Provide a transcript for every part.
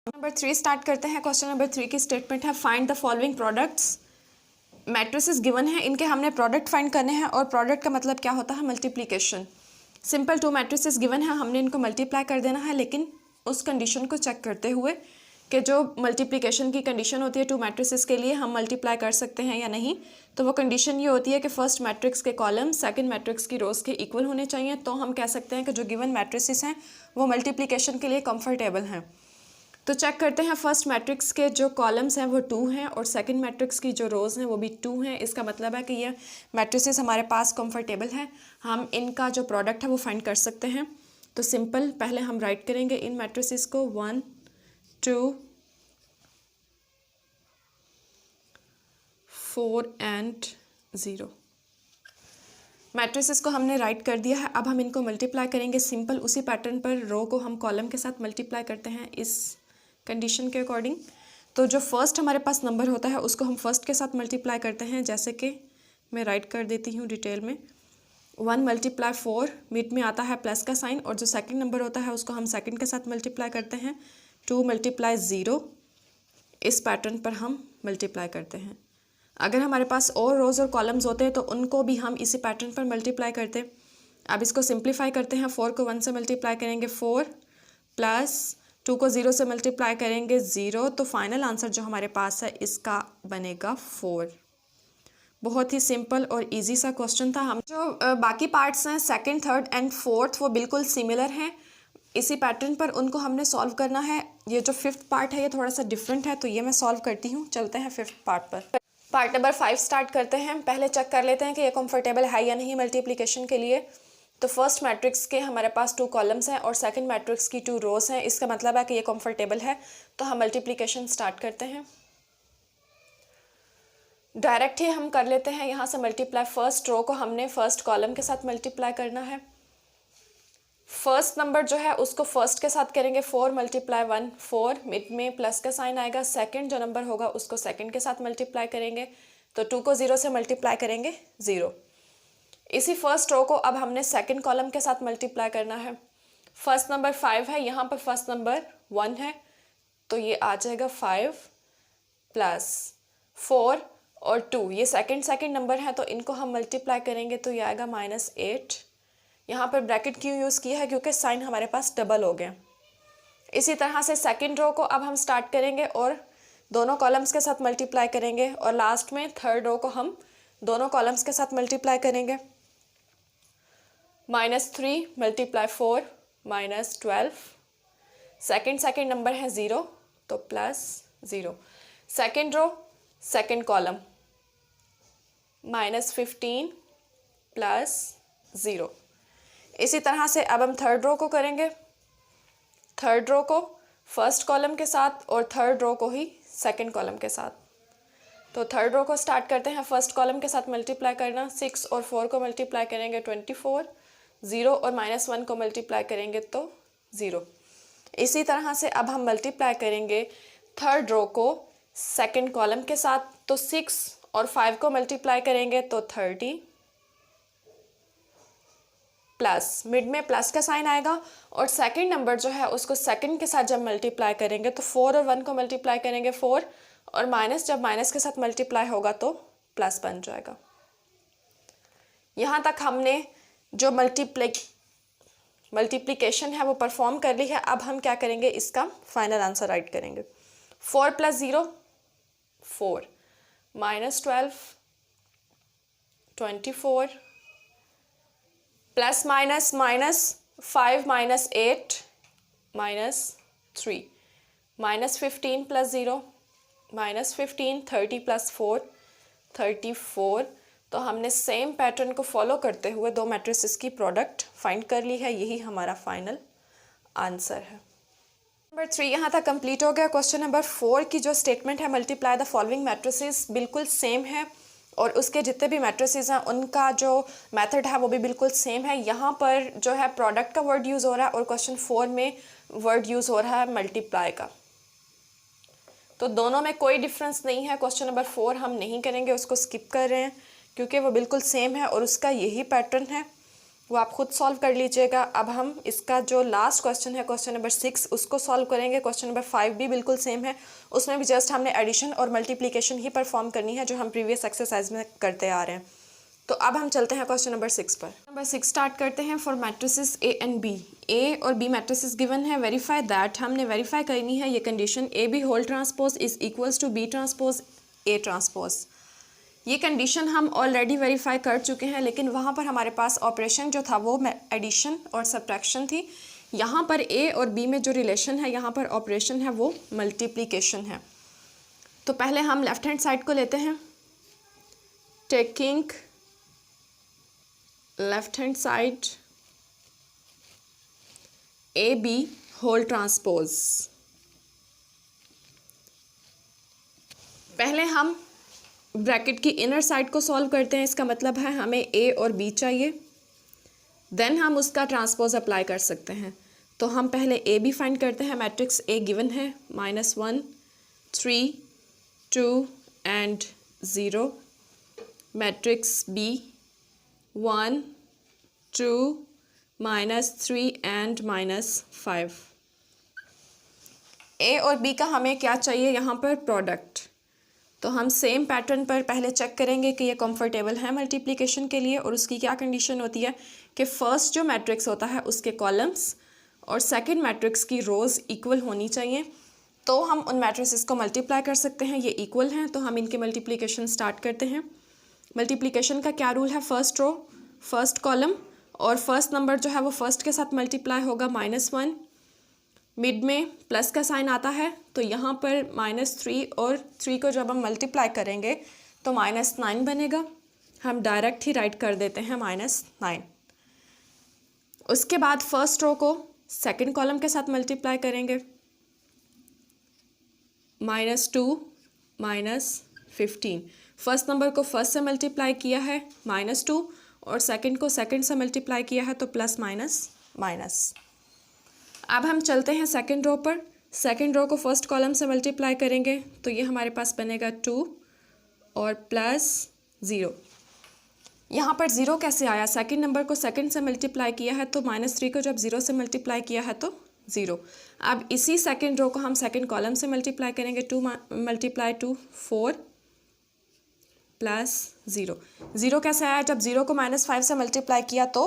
Number 3 start करते हैं। Question number 3 की स्टेटमेंट है find the following products. Matrices given है, इनके हमने प्रोडक्ट फाइंड करने हैं और प्रोडक्ट का मतलब क्या होता है, मल्टीप्लिकेशन। सिंपल 2 मैट्रिसेस गिवन है, हमने इनको मल्टीप्लाई कर देना है, लेकिन उस कंडीशन को चेक करते हुए कि जो मल्टीप्लिकेशन की कंडीशन होती है 2 मैट्रिसेस के लिए हम मल्टीप्लाई कर सकते हैं या नहीं। तो वो कंडीशन ये होती है कि फर्स्ट मैट्रिक्स के कॉलम सेकंड मैट्रिक्स की रोज के इक्वल होने चाहिए। तो हम कह सकते हैं कि जो गिवन मैट्रिसेस हैं वो मल्टीप्लिकेशन के लिए कंफर्टेबल हैं। तो चेक करते हैं, फर्स्ट मैट्रिक्स के जो कॉलम्स हैं वो 2 हैं और सेकंड मैट्रिक्स की जो रोज़ हैं वो भी 2 हैं। इसका मतलब है कि ये मैट्रिसेस हमारे पास कंफर्टेबल हैं, हम इनका जो प्रोडक्ट है वो फाइंड कर सकते हैं। तो सिंपल पहले हम राइट करेंगे इन मैट्रिसेस को 1 2 4 एंड 0। मैट्रिसेस को हमने राइट कर दिया है। अब हम इनको मल्टीप्लाई करेंगे सिंपल उसी पैटर्न पर, रो को हम कॉलम के साथ मल्टीप्लाई करते हैं इस कंडीशन के अकॉर्डिंग। तो जो फर्स्ट हमारे पास नंबर होता है उसको हम फर्स्ट के साथ मल्टीप्लाई करते हैं, जैसे कि मैं राइट कर देती हूँ डिटेल में। 1 मल्टीप्लाई 4, मिड में आता है प्लस का साइन, और जो सेकंड नंबर होता है उसको हम सेकंड के साथ मल्टीप्लाई करते हैं। 2 मल्टीप्लाई 0, इस पैटर्न पर हम मल्टीप्लाई करते हैं। अगर हमारे पास और रोज़ और कॉलम्स होते हैं तो उनको भी हम इसी पैटर्न पर मल्टीप्लाई करते। अब इसको सिंप्लीफाई करते हैं, 4 को 1 से मल्टीप्लाई करेंगे 4, प्लस 2 को 0 से मल्टीप्लाई करेंगे 0। तो फाइनल आंसर जो हमारे पास है इसका बनेगा 4। बहुत ही सिंपल और इजी सा क्वेश्चन था। हम जो बाकी पार्ट्स हैं सेकंड, थर्ड एंड फोर्थ वो बिल्कुल सिमिलर हैं, इसी पैटर्न पर उनको हमने सॉल्व करना है। ये जो फिफ्थ पार्ट है ये थोड़ा सा डिफरेंट है, तो ये मैं सॉल्व करती हूँ। चलते हैं फिफ्थ पार्ट पर। पार्ट नंबर 5 स्टार्ट करते हैं। पहले चेक कर लेते हैं कि ये कंफर्टेबल है या नहीं मल्टीप्लिकेशन के लिए। तो फर्स्ट मैट्रिक्स के हमारे पास 2 कॉलम्स हैं और सेकंड मैट्रिक्स की 2 रोज हैं, इसका मतलब है कि ये कंफर्टेबल है। तो हम मल्टीप्लिकेशन स्टार्ट करते हैं। डायरेक्ट ही हम कर लेते हैं यहाँ से मल्टीप्लाई। फर्स्ट रो को हमने फर्स्ट कॉलम के साथ मल्टीप्लाई करना है। फर्स्ट नंबर जो है उसको फर्स्ट के साथ करेंगे, 4 मल्टीप्लाई 1 4, मिड में प्लस का साइन आएगा। सेकंड जो नंबर होगा उसको सेकंड के साथ मल्टीप्लाई करेंगे, तो 2 को 0 से मल्टीप्लाई करेंगे 0। इसी फर्स्ट रो को अब हमने सेकंड कॉलम के साथ मल्टीप्लाई करना है। फर्स्ट नंबर 5 है, यहाँ पर फर्स्ट नंबर 1 है, तो ये आ जाएगा 5 प्लस 4 और 2, ये सेकंड नंबर है तो इनको हम मल्टीप्लाई करेंगे तो ये आएगा -8। यहाँ पर ब्रैकेट क्यों यूज़ किया है, क्योंकि साइन हमारे पास डबल हो गया। इसी तरह से सेकंड रो को अब हम स्टार्ट करेंगे और दोनों कॉलम्स के साथ मल्टीप्लाई करेंगे, और लास्ट में थर्ड रो को हम दोनों कॉलम्स के साथ मल्टीप्लाई करेंगे। -3 मल्टीप्लाई 4 -12, सेकंड नंबर है 0 तो +0। Second row second column -15 +0। इसी तरह से अब हम थर्ड रो को करेंगे। थर्ड रो को फर्स्ट कॉलम के साथ और थर्ड रो को ही सेकंड कॉलम के साथ। तो थर्ड रो को स्टार्ट करते हैं फर्स्ट कॉलम के साथ मल्टीप्लाई करना। 6 और 4 को मल्टीप्लाई करेंगे 24, 0 और -1 को मल्टीप्लाई करेंगे तो 0। इसी तरह से अब हम मल्टीप्लाई करेंगे थर्ड रो को सेकंड कॉलम के साथ। तो 6 और 5 को मल्टीप्लाई करेंगे तो 30, प्लस मिड में प्लस का साइन आएगा, और सेकंड नंबर जो है उसको सेकंड के साथ जब मल्टीप्लाई करेंगे तो 4 और 1 को मल्टीप्लाई करेंगे 4, और माइनस जब माइनस के साथ मल्टीप्लाई होगा तो प्लस बन जाएगा। यहाँ तक हमने जो मल्टीप्लिकेशन है वो परफॉर्म कर ली है। अब हम क्या करेंगे, इसका फाइनल आंसर राइट करेंगे। 4 + 0 4, -12 24, प्लस माइनस माइनस 5 -8 -3, -15 + 0 -15, 30 + 4 34। तो हमने सेम पैटर्न को फॉलो करते हुए 2 मैट्रिसेस की प्रोडक्ट फाइंड कर ली है, यही हमारा फाइनल आंसर है। नंबर 3 यहाँ तक कंप्लीट हो गया। क्वेश्चन नंबर 4 की जो स्टेटमेंट है मल्टीप्लाई द फॉलोइंग मैट्रिसेस, बिल्कुल सेम है, और उसके जितने भी मैट्रिसेस हैं उनका जो मेथड है वो भी बिल्कुल सेम है। यहाँ पर जो है प्रोडक्ट का वर्ड यूज़ हो रहा है और क्वेश्चन 4 में वर्ड यूज़ हो रहा है मल्टीप्लाई का। तो दोनों में कोई डिफरेंस नहीं है। क्वेश्चन नंबर 4 हम नहीं करेंगे, उसको स्किप कर रहे हैं क्योंकि वो बिल्कुल सेम है और उसका यही पैटर्न है। वो आप खुद सॉल्व कर लीजिएगा। अब हम इसका जो लास्ट क्वेश्चन है, क्वेश्चन नंबर 6, उसको सॉल्व करेंगे। क्वेश्चन नंबर 5 भी बिल्कुल सेम है, उसमें भी जस्ट हमने एडिशन और मल्टीप्लिकेशन ही परफॉर्म करनी है जो हम प्रीवियस एक्सरसाइज में करते आ रहे हैं। तो अब हम चलते हैं क्वेश्चन नंबर 6 पर। नंबर 6 स्टार्ट करते हैं। For matrices A and B, A और बी मैट्रिसेस गिवन है, वेरीफाई दैट, हमने वेरीफाई करनी है ये condition, A B whole transpose is equals to B transpose A transpose. ये कंडीशन हम ऑलरेडी वेरीफाई कर चुके हैं, लेकिन वहाँ पर हमारे पास ऑपरेशन जो था वो एडिशन और सब्ट्रैक्शन थी। यहाँ पर ए और बी में जो रिलेशन है, यहाँ पर ऑपरेशन है वो मल्टीप्लिकेशन है। तो पहले हम लेफ्ट हैंड साइड को लेते हैं। Taking left hand side A B whole transpose, पहले हम ब्रैकेट की इनर साइड को सॉल्व करते हैं। इसका मतलब है हमें ए और बी चाहिए, देन हम उसका ट्रांसपोज अप्लाई कर सकते हैं। तो हम पहले ए बी फाइंड करते हैं। मैट्रिक्स ए गिवन है -1 3 2 and 0। Matrix B 1 2 -3 and -5। A और बी का हमें क्या चाहिए यहाँ पर? प्रोडक्ट। तो हम सेम पैटर्न पर पहले चेक करेंगे कि ये कंफर्टेबल है मल्टीप्लिकेशन के लिए, और उसकी क्या कंडीशन होती है कि फर्स्ट जो मैट्रिक्स होता है उसके कॉलम्स और सेकंड मैट्रिक्स की रोज़ इक्वल होनी चाहिए। तो हम उन मैट्रिसेस को मल्टीप्लाई कर सकते हैं, ये इक्वल हैं, तो हम इनके मल्टीप्लिकेशन स्टार्ट करते हैं। मल्टीप्लिकेशन का क्या रूल है? फर्स्ट रो फर्स्ट कॉलम, और फर्स्ट नंबर जो है वो फर्स्ट के साथ मल्टीप्लाई होगा -1, मिड में प्लस का साइन आता है, तो यहाँ पर -3 और 3 को जब हम मल्टीप्लाई करेंगे तो -9 बनेगा। हम डायरेक्ट ही राइट कर देते हैं -9। उसके बाद फर्स्ट रो को सेकंड कॉलम के साथ मल्टीप्लाई करेंगे, -2 -15। फर्स्ट नंबर को फर्स्ट से मल्टीप्लाई किया है -2, और सेकंड को सेकंड से मल्टीप्लाई किया है तो प्लस माइनस। अब हम चलते हैं सेकंड रो पर। सेकंड रो को फर्स्ट कॉलम से मल्टीप्लाई करेंगे तो ये हमारे पास बनेगा 2 और +0। यहाँ पर 0 कैसे आया? सेकंड नंबर को सेकंड से मल्टीप्लाई किया है तो -3 को जब 0 से मल्टीप्लाई किया है तो 0। अब इसी सेकंड रो को हम सेकंड कॉलम से मल्टीप्लाई करेंगे, 2 × 2 4 +0। 0 कैसे आया? जब 0 को -5 से मल्टीप्लाई किया तो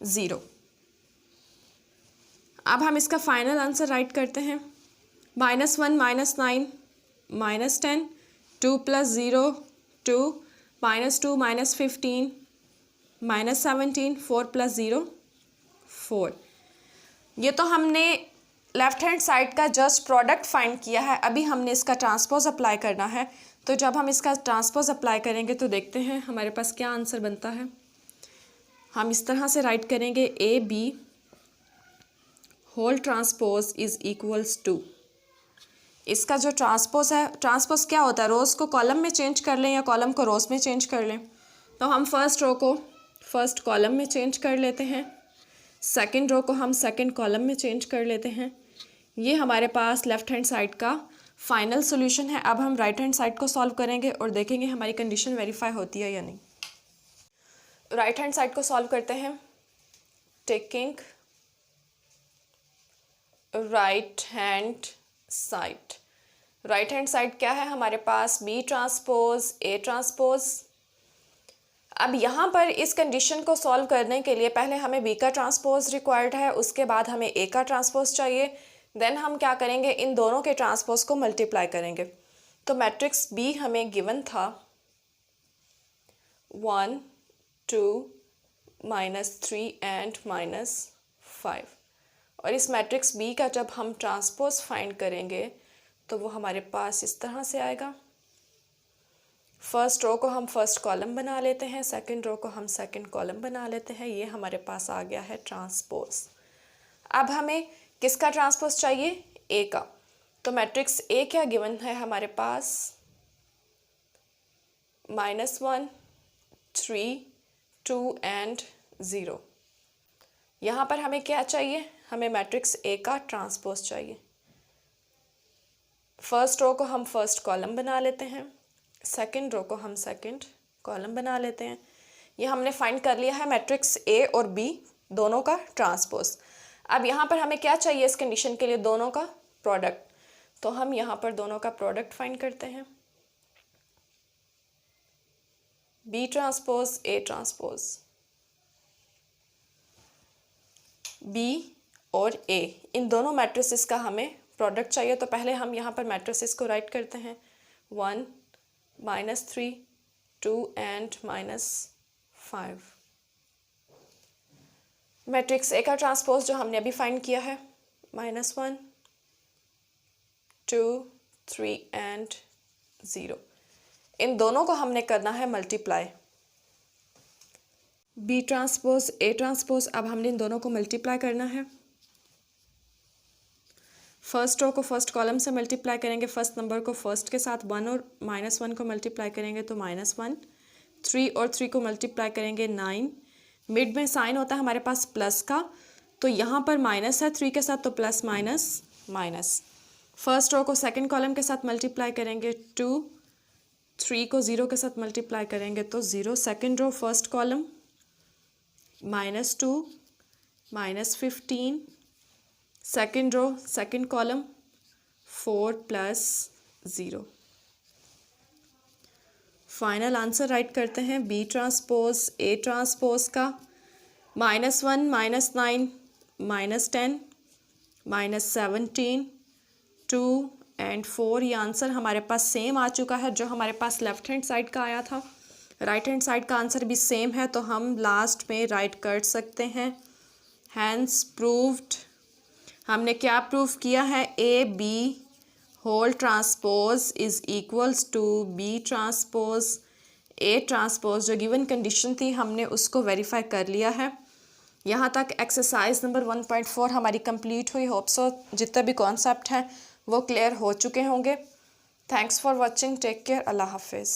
0। अब हम इसका फाइनल आंसर राइट करते हैं। -1 -9 -10, 2 + 0 2, -2 -15 -17, 4 + 0 4। ये तो हमने लेफ्ट हैंड साइड का जस्ट प्रोडक्ट फाइंड किया है। अभी हमने इसका ट्रांसपोज अप्लाई करना है। तो जब हम इसका ट्रांसपोज अप्लाई करेंगे तो देखते हैं हमारे पास क्या आंसर बनता है। हम इस तरह से राइट करेंगे, A B whole transpose is equals to, इसका जो ट्रांसपोज है, ट्रांसपोज क्या होता है? रोज़ को कॉलम में चेंज कर लें या कॉलम को रोज़ में चेंज कर लें। तो हम फर्स्ट रो को फर्स्ट कॉलम में चेंज कर लेते हैं, सेकंड रो को हम सेकंड कॉलम में चेंज कर लेते हैं। ये हमारे पास लेफ्ट हैंड साइड का फाइनल सोल्यूशन है। अब हम राइट हैंड साइड को सॉल्व करेंगे और देखेंगे हमारी कंडीशन वेरीफाई होती है या नहीं। राइट हैंड साइड को सॉल्व करते हैं। Taking right hand side, right hand side क्या है हमारे पास? B transpose A transpose. अब यहाँ पर इस कंडीशन को सॉल्व करने के लिए पहले हमें बी का ट्रांसपोज रिक्वायर्ड है, उसके बाद हमें ए का ट्रांसपोज चाहिए। देन हम क्या करेंगे? इन दोनों के ट्रांसपोज को मल्टीप्लाई करेंगे। तो मैट्रिक्स बी हमें गिवन था 1 2 -3 एंड -5, और इस मैट्रिक्स बी का जब हम ट्रांसपोज फाइंड करेंगे तो वो हमारे पास इस तरह से आएगा। फर्स्ट रो को हम फर्स्ट कॉलम बना लेते हैं, सेकंड रो को हम सेकंड कॉलम बना लेते हैं। ये हमारे पास आ गया है ट्रांसपोज। अब हमें किसका ट्रांसपोज चाहिए? ए का। तो मैट्रिक्स ए क्या गिवन है हमारे पास? -1 3 2 एंड 0। यहाँ पर हमें क्या चाहिए? हमें मैट्रिक्स ए का ट्रांसपोज चाहिए। फर्स्ट रो को हम फर्स्ट कॉलम बना लेते हैं, सेकंड रो को हम सेकंड कॉलम बना लेते हैं। ये हमने फाइंड कर लिया है मैट्रिक्स ए और बी दोनों का ट्रांसपोज। अब यहाँ पर हमें क्या चाहिए इस कंडीशन के लिए, दोनों का प्रोडक्ट। तो हम यहाँ पर दोनों का प्रोडक्ट फाइंड करते हैं, B transpose A transpose, B और ए इन दोनों मैट्रिसेस का हमें प्रोडक्ट चाहिए। तो पहले हम यहाँ पर मैट्रिसेस को राइट करते हैं, 1 -3 2 एंड -5। मैट्रिक्स ए का ट्रांसपोज जो हमने अभी फाइंड किया है, -1 2 3 एंड 0। इन दोनों को हमने करना है multiply, B transpose A transpose. अब हमने इन दोनों को मल्टीप्लाई करना है। फर्स्ट रो को फर्स्ट कॉलम से मल्टीप्लाई करेंगे, फर्स्ट नंबर को फर्स्ट के साथ, 1 और -1 को मल्टीप्लाई करेंगे तो -1, 3 और 3 को मल्टीप्लाई करेंगे 9। मिड में साइन होता है हमारे पास प्लस का, तो यहाँ पर माइनस है 3 के साथ, तो plus minus minus. First row को सेकंड कॉलम के साथ मल्टीप्लाई करेंगे 2, 3 को 0 के साथ मल्टीप्लाई करेंगे तो 0। Second row first column -2 -15, second row second column 4 + 0। Final answer write करते हैं, बी ट्रांसपोज ए ट्रांसपोज का -1 -9 -10 -17 2 एंड 4। ये आंसर हमारे पास सेम आ चुका है जो हमारे पास लेफ्ट हैंड साइड का आया था। राइट हैंड साइड का आंसर भी सेम है, तो हम लास्ट में राइट कर सकते हैं, हैंस प्रूव्ड। हमने क्या प्रूव किया है, A B whole transpose is equals to B transpose A transpose. जो गिवन कंडीशन थी हमने उसको वेरीफाई कर लिया है। यहाँ तक एक्सरसाइज नंबर 1.4 हमारी कंप्लीट हुई। होप सो जितने भी कॉन्सेप्ट हैं वो क्लियर हो चुके होंगे। Thanks for watching, take care, अल्लाह हाफिज़।